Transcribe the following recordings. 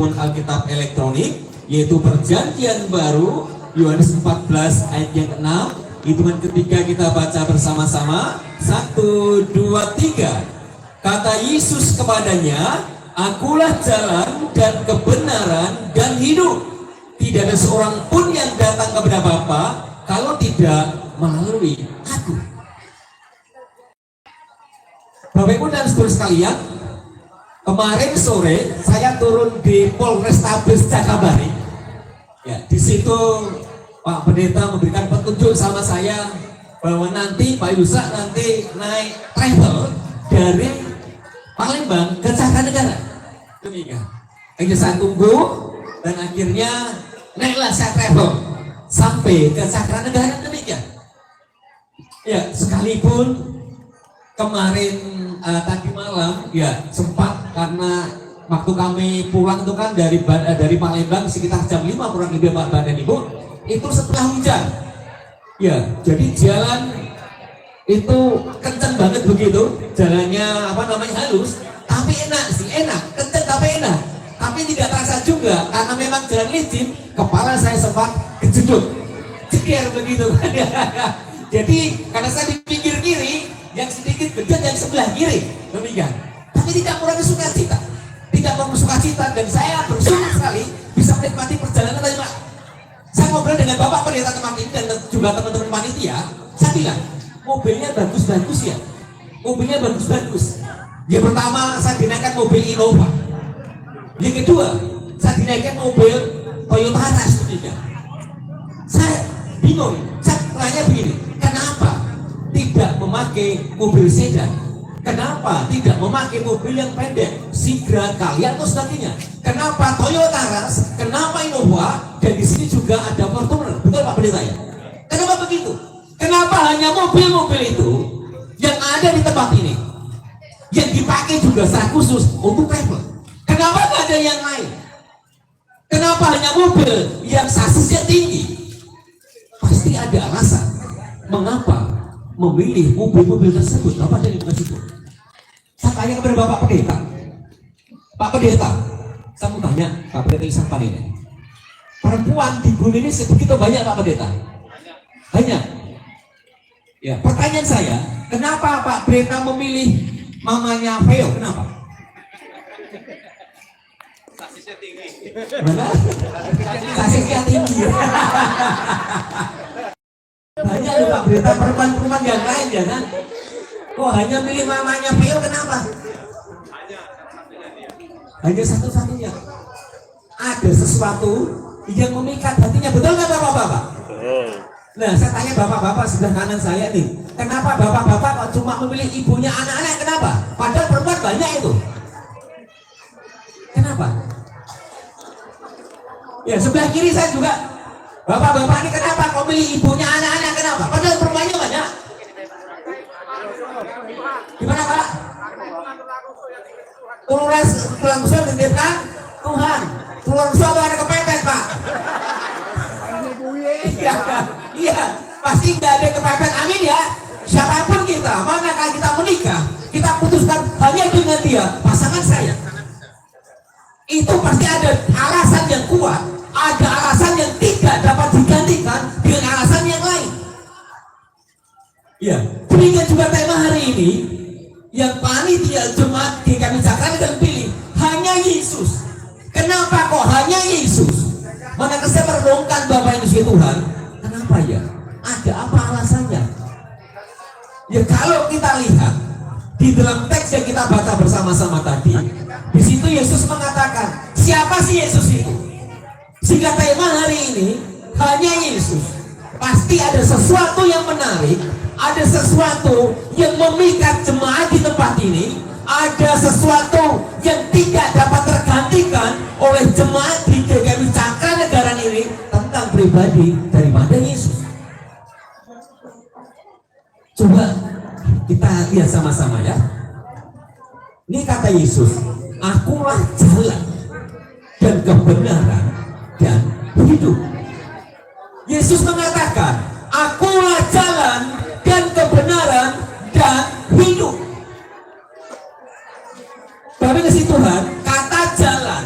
maupun Alkitab elektronik, yaitu Perjanjian Baru Yohanes 14 ayat yang 6. Hitungan ketiga kita baca bersama-sama. 1, 2, 3. Kata Yesus kepadanya, Akulah jalan dan kebenaran dan hidup. Tidak ada seorang pun yang datang kepada Bapa kalau tidak melalui Aku. Bapak Ibu dan saudara sekalian, kemarin sore saya turun di Polrestabes Jakabaring. Ya, di situ Pak Pendeta memberikan petunjuk sama saya bahwa nanti Pak Yusak nanti naik travel dari Palembang ke Cakanegara. Demikian. Akhirnya saya tunggu dan akhirnya naiklah saya travel sampai ke Cakanegara. Demikian. Ya, sekalipun kemarin tadi malam ya sempat, karena waktu kami pulang itu kan dari Palembang sekitar jam 5 kurang lebih Pak dan Ibu, itu setelah hujan. Ya, jadi jalan itu kencang banget begitu, jalannya halus, tapi enak sih, kencang tapi enak. Tapi tidak terasa juga karena memang jalan licin, kepala saya sempat kejedut, ceker begitu. Jadi karena saya di pinggir kiri, yang sedikit bejat yang sebelah kiri, demikian. Tapi tidak mengurangi sukacita, dan saya bersyukur sekali bisa menikmati perjalanan tadi Pak. Saya ngobrol dengan Bapak Pendeta tempat ini dan juga teman-teman panitia. Saya bilang, mobilnya bagus-bagus ya, mobilnya bagus-bagus. Yang pertama saya dinaikkan mobil Innova, yang kedua saya dinaikkan mobil Toyota Rush, demikian. Saya bingung, saya tanya begini, kenapa tidak memakai mobil sedan? Kenapa tidak memakai mobil yang pendek, Sigra, Kalian atau sebagainya? Kenapa Toyota Rush? Kenapa Innova? Dan di sini juga ada Fortuner, betul Pak Pendeta ya? Kenapa begitu? Kenapa hanya mobil-mobil itu yang ada di tempat ini, yang dipakai juga secara khusus untuk travel? Kenapa nggak ada yang lain? Kenapa hanya mobil yang sasisnya tinggi? Pasti ada alasan mengapa memilih mobil-mobil tersebut. Apa dari bukan itu? Saya tanya kepada Bapak Pendeta, Pak Pendeta, saya mau tanya Pak Pendeta Isapan ini, perempuan di bumi ini sebegitu banyak Pak Pendeta? Banyak. Ya, pertanyaan saya, kenapa Pak Pendeta memilih mamanya Veo? Kenapa? Sasisnya tinggi. Mana? Sasisnya tinggi. Banyak loh Pak Pendeta perempuan-perempuan yang lain ya kan? Kok hanya milih mamanya Veo, kenapa? Hanya satu-satunya. Ada sesuatu yang memikat hatinya, betul nggak Bapak-Bapak? Nah, saya tanya Bapak-Bapak sebelah kanan saya nih, kenapa Bapak-Bapak kok cuma memilih ibunya anak-anak? Kenapa? Padahal perempuan banyak itu. Kenapa? Ya, sebelah kiri saya juga, Bapak-bapak ini kenapa kok milih ibunya anak-anak? Kenapa? Padahal perempuannya banyak. Gimana Pak? Tulang rusuk dititipkan Tuhan. Tulang rusuk ada kepepet Pak. Iya, pasti nggak ada kepepet. Amin ya. Siapapun kita, manakala kita menikah, kita putuskan hanya dengan dia, pasangan saya. Itu pasti ada alasan yang kuat, ada alasan yang tidak dapat digantikan dengan alasan yang lain. Ya, demikian juga tema hari ini yang panitia jemaat GKI Cakanegara pilih hanya Yesus. Kenapa kok hanya Yesus? Manakala saya merenungkan Bapak yang disini Tuhan, kenapa ya? Ada apa alasannya? Ya kalau kita lihat di dalam teks yang kita baca bersama-sama tadi, di situ Yesus mengatakan, siapa sih Yesus itu? Sehingga tema hari ini hanya Yesus. Pasti ada sesuatu yang menarik, ada sesuatu yang memikat jemaat di tempat ini, ada sesuatu yang tidak dapat tergantikan oleh jemaat di GKI Cakanegara ini tentang pribadi daripada Yesus. Coba kita lihat sama-sama ya. Ini kata Yesus, Akulah jalan dan kebenaran dan hidup. Yesus mengatakan, Akulah jalan dan kebenaran dan hidup. Tapi kasih Tuhan, kata jalan,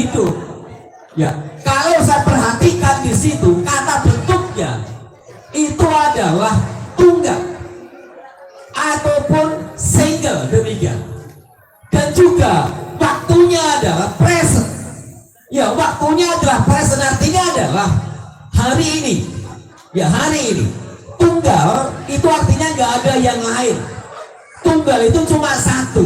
hidup. Ya, kalau saya perhatikan di situ kata bentuknya itu adalah tunggal ataupun single demikian. Dan juga waktunya adalah present. Ya, waktunya adalah present, artinya adalah hari ini. Ya, hari ini. Tunggal itu artinya nggak ada yang lain. Tunggal itu cuma satu.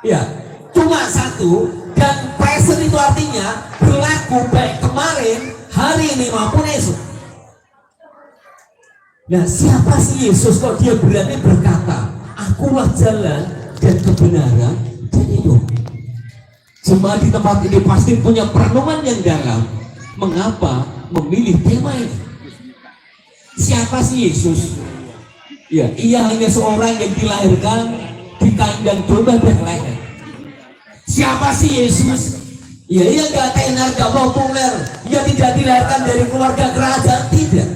Ya, cuma satu. Dan present itu artinya berlaku baik kemarin, hari ini maupun esok. Nah, siapa sih Yesus kok dia berani berkata, akulah jalan dan kebenaran dan hidup? Jemaat di tempat ini pasti punya perenungan yang dalam. Mengapa memilih tema ini? Siapa sih Yesus? Ya, ia hanya seorang yang dilahirkan di kandang domba Betlehem. Siapa sih Yesus? Ya, ia gak tenar, gak populer. Ia tidak dilahirkan dari keluarga kerajaan, tidak.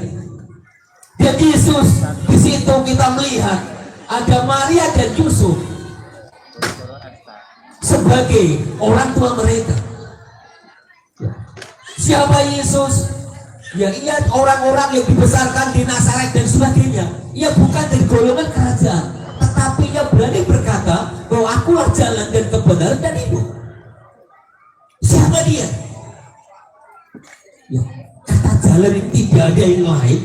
Dan Yesus di situ kita melihat ada Maria dan Yusuf sebagai orang tua mereka. Siapa Yesus? Ya, ia orang-orang yang dibesarkan di Nazaret dan sebagainya. Ia bukan dari golongan kerajaan, tetapi ia berani berkata bahwa akulah jalan dan kebenaran dan hidup. Siapa dia? Ya, kata jalan ini tidak ada yang lain.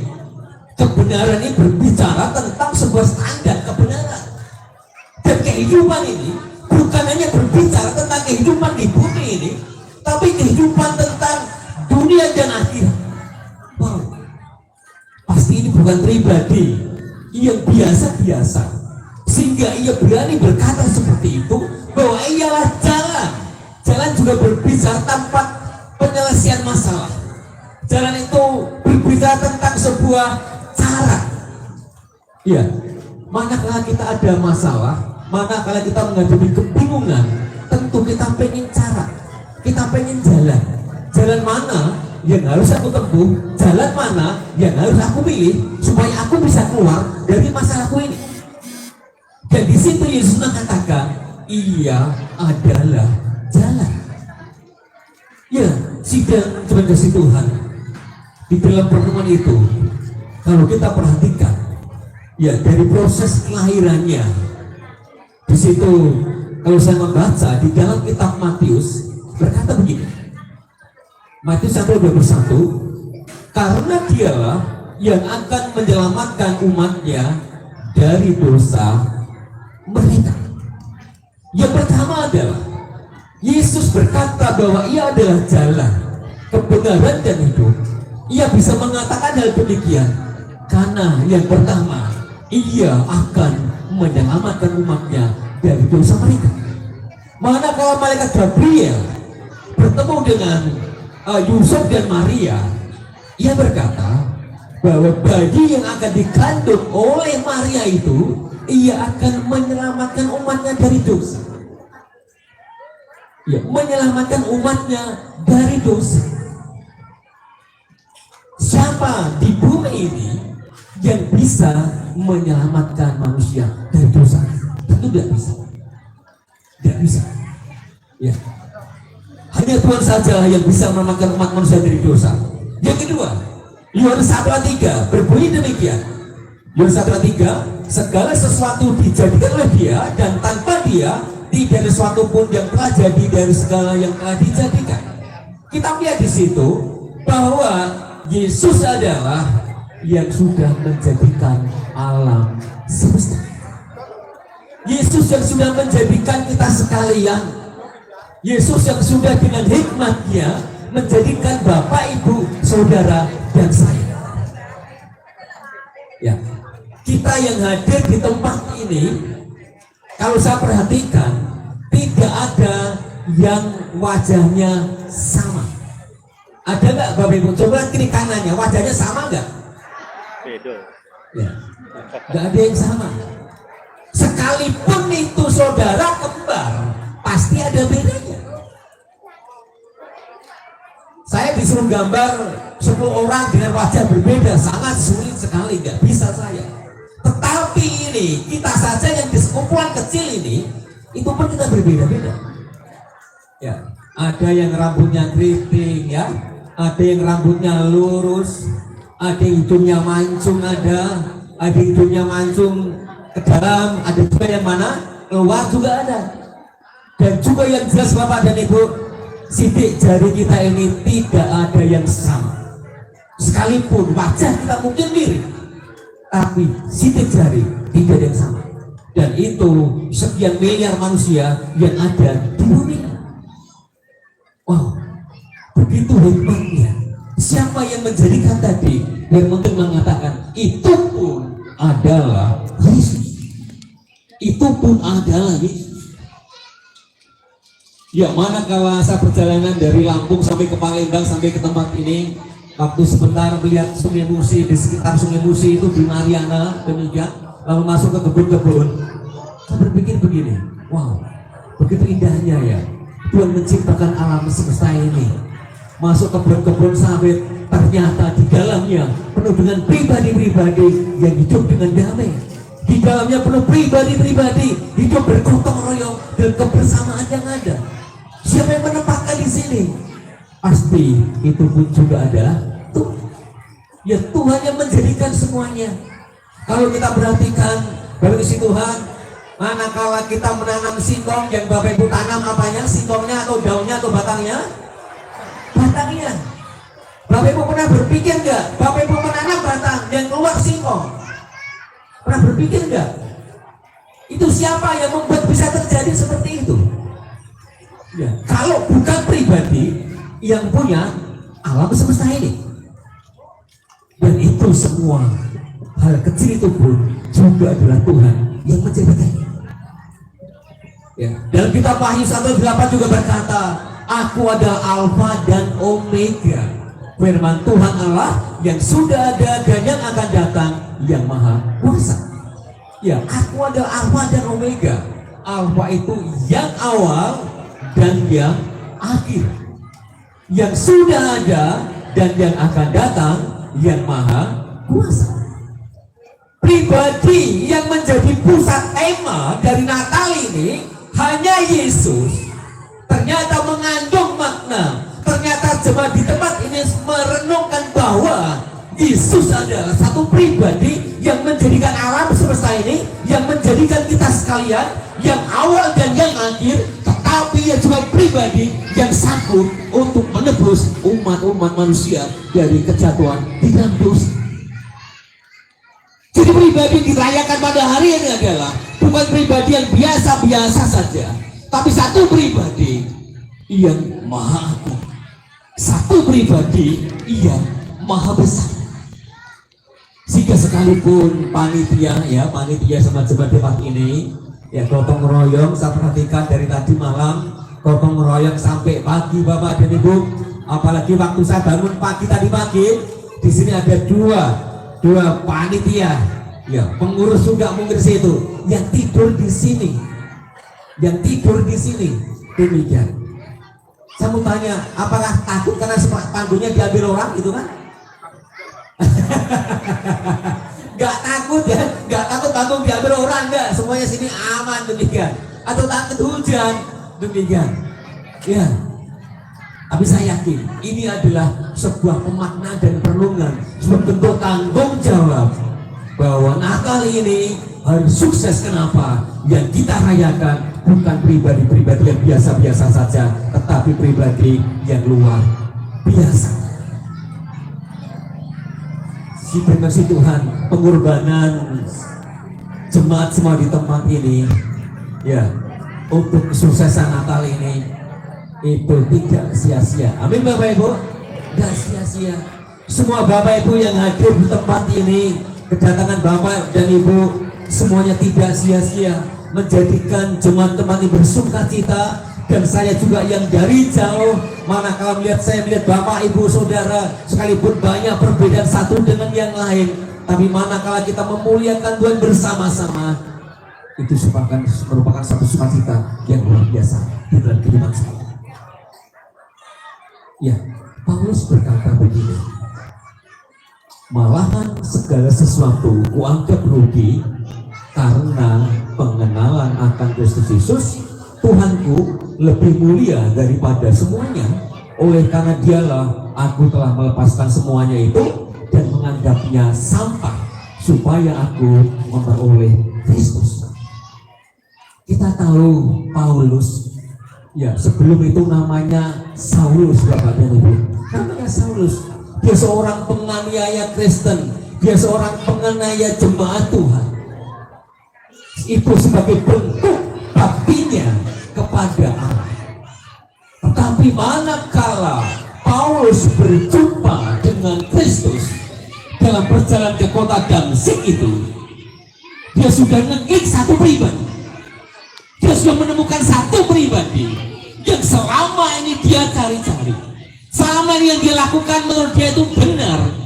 Kebenaran ini berbicara tentang sebuah standar kebenaran. Dan kehidupan ini bukan hanya berbicara tentang kehidupan di bumi ini, tapi kehidupan tentang dunia dan akhirat. Wow, pasti ini bukan pribadi yang biasa-biasa, sehingga ia berani berkata seperti itu, bahwa ialah jalan. Jalan juga berbicara tanpa penyelesaian masalah. Jalan itu berbicara tentang sebuah cara. Ya, manakala kita ada masalah, manakala kita menghadapi kebingungan, tentu kita pengen cara, kita pengen jalan. Jalan mana yang harus aku tempuh, jalan mana yang harus aku pilih supaya aku bisa keluar dari masalahku ini. Dan di situ Yesus mengatakan, ia adalah jalan. Ya, sidang kasih Tuhan, di dalam pertemuan itu, kalau kita perhatikan, ya dari proses kelahirannya, di situ kalau saya membaca di dalam kitab Matius berkata begini, Matius 1:21, karena dialah yang akan menyelamatkan umatnya dari dosa mereka. Yang pertama adalah Yesus berkata bahwa ia adalah jalan, kebenaran dan hidup. Ia bisa mengatakan hal demikian karena yang pertama, ia akan menyelamatkan umatnya dari dosa mereka. Manakala malaikat Gabriel bertemu dengan Yusuf dan Maria, ia berkata bahwa bayi yang akan dikandung oleh Maria itu, ia akan menyelamatkan umatnya dari dosa. Ya, menyelamatkan umatnya dari dosa. Siapa di bumi ini yang bisa menyelamatkan manusia dari dosa? Tentu tidak bisa. Tidak bisa. Ya. Hanya Tuhan saja yang bisa menyelamatkan umat manusia dari dosa. Yang kedua, Yohanes 1:3 berbunyi demikian. Yohanes 1:3, segala sesuatu dijadikan oleh Dia, dan tanpa Dia tidak ada sesuatu pun yang telah jadi dari segala yang telah dijadikan. Kita lihat di situ bahwa Yesus adalah yang sudah menjadikan alam semesta. Yesus yang sudah menjadikan kita sekalian. Yesus yang sudah dengan hikmatnya menjadikan Bapak, Ibu, Saudara, dan saya. Ya, kita yang hadir di tempat ini, kalau saya perhatikan, tidak ada yang wajahnya sama. Ada nggak Bapak Ibu? Coba kiri kanannya, wajahnya sama nggak? Beda. Ya, nggak ada yang sama. Sekalipun itu saudara kembar, pasti ada bedanya. Saya disuruh gambar 10 orang dengan wajah berbeda, sangat sulit sekali, nggak bisa saya. Tetapi ini, kita saja yang di sekumpulan kecil ini, itu pun kita berbeda-beda. Ya, ada yang rambutnya keriting ya, ada yang rambutnya lurus, ada yang hidungnya mancung, ada hidungnya mancung ke dalam, ada juga yang mana keluar juga ada. Dan juga yang jelas Bapak dan Ibu, sidik jari kita ini tidak ada yang sama. Sekalipun wajah kita mungkin mirip, tapi sidik jari tidak ada yang sama. Dan itu sekian miliar manusia yang ada di bumi. Wow, begitu hebatnya. Siapa yang menjadikan tadi? Yang mungkin mengatakan itu pun adalah Yesus. Itu pun adalah Yesus. Ya, manakala saya perjalanan dari Lampung sampai ke Palembang sampai ke tempat ini, waktu sebentar melihat Sungai Musi, di sekitar Sungai Musi itu di Mariana demikian, lalu masuk ke kebun-kebun, saya berpikir begini, wow, begitu indahnya ya Tuhan menciptakan alam semesta ini. Masuk ke kebun-kebun sawit, ternyata di dalamnya penuh dengan pribadi-pribadi yang hidup dengan damai. Di dalamnya penuh pribadi-pribadi hidup bergotong royong dan kebersamaan yang ada. Siapa yang menempatkan di sini? Pasti itu pun juga ada Tuhan. Ya, Tuhan yang menjadikan semuanya. Kalau kita perhatikan dari isi Tuhan, manakala kita menanam singkong, yang Bapak Ibu tanam apanya? Singkongnya atau daunnya atau batangnya? Batangnya. Bapak Ibu pernah berpikir enggak? Bapak Ibu menanam batang yang keluar singkong. Pernah berpikir enggak? Itu siapa yang membuat bisa terjadi seperti itu? Ya, kalau bukan pribadi yang punya alam semesta ini. Dan itu semua hal kecil itu pun juga adalah Tuhan yang menjadikannya. Ya, dalam kitab Wahyu 1:8 juga berkata, Aku adalah Alfa dan Omega, firman Tuhan Allah yang sudah ada dan yang akan datang, yang maha kuasa. Ya, aku adalah Alfa dan Omega. Alfa itu yang awal dan yang akhir, yang sudah ada dan yang akan datang, yang maha kuasa. Pribadi yang menjadi pusat tema dari Natal ini hanya Yesus. Ternyata mengandung makna. Ternyata jemaat di tempat ini merenungkan bahwa Yesus adalah satu pribadi yang menjadikan alam semesta ini, yang menjadikan kita sekalian, yang awal dan yang akhir, tetapi yang juga pribadi yang sanggup untuk menebus umat-umat manusia dari kejatuhan di dalam dosa. Jadi pribadi yang dirayakan pada hari ini adalah bukan pribadi yang biasa-biasa saja, tapi satu pribadi yang maha agung, satu pribadi yang maha besar. Sehingga sekalipun panitia sama jemaat tempat ini ya gotong royong, saya perhatikan dari tadi malam gotong royong sampai pagi Bapak dan Ibu. Apalagi waktu saya bangun pagi tadi pagi, di sini ada dua panitia, ya pengurus juga mungkin situ yang tidur di sini, demikian. Saya mau tanya, apakah takut karena panggungnya diambil orang gitu kan? Gak takut ya, gak takut panggung diambil orang, enggak, semuanya sini aman demikian. Atau takut hujan demikian, ya. Tapi saya yakin ini adalah sebuah pemaknaan dan perenungan, sebuah bentuk tanggung jawab bahwa Natal ini harus sukses. Kenapa? Yang kita rayakan bukan pribadi-pribadi yang biasa-biasa saja, tetapi pribadi yang luar biasa. Terima kasih Tuhan, pengorbanan jemaat semua di tempat ini, ya, untuk kesuksesan Natal ini itu tidak sia-sia. Amin Bapak Ibu, tidak sia-sia. Semua Bapak Ibu yang hadir di tempat ini, kedatangan Bapak dan Ibu semuanya tidak sia-sia, menjadikan jemaat tempat ini bersuka cita. Dan saya juga yang dari jauh, manakala saya melihat Bapak Ibu Saudara, sekalipun banyak perbedaan satu dengan yang lain, tapi manakala kita memuliakan Tuhan bersama-sama, itu merupakan satu sukacita yang luar biasa di dalam kehidupan saya. Ya, Paulus berkata begini, malahan segala sesuatu kuanggap rugi karena pengenalan akan Kristus Yesus Tuhanku, lebih mulia daripada semuanya. Oleh karena dialah aku telah melepaskan semuanya itu dan menganggapnya sampah supaya aku memperoleh Kristus. Kita tahu Paulus, ya sebelum itu namanya Saulus, Bapak dan Ibu. Namanya Saulus. Dia seorang penganiaya Kristen, dia seorang penganiaya jemaat Tuhan. Itu sebagai bentuk baktinya kepada Allah. Tetapi manakala Paulus berjumpa dengan Kristus dalam perjalanan ke kota Damsyik itu, dia sudah ngeklik satu pribadi. Dia sudah menemukan satu pribadi yang selama ini dia cari-cari. Selama ini yang dia lakukan menurut dia itu benar.